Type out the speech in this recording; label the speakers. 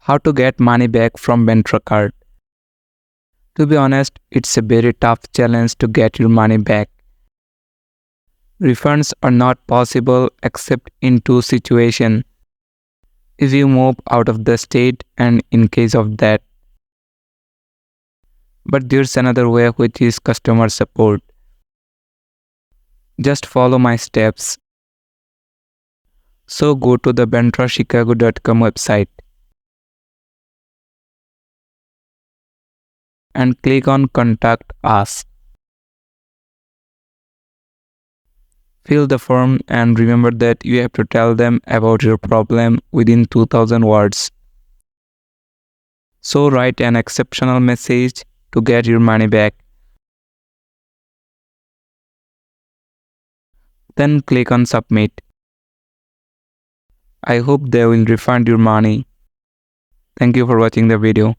Speaker 1: How to get money back from Ventra Card. To be honest, it's a very tough challenge to get your money back. Refunds are not possible except in two situations. If you move out of the state and in case of that. But there's another way, which is customer support. Just follow my steps. So go to the ventrachicago.com website and click on Contact Us. Fill the form and remember that you have to tell them about your problem within 2000 words. So write an exceptional message to get your money back. Then click on Submit. I hope they will refund your money. Thank you for watching the video.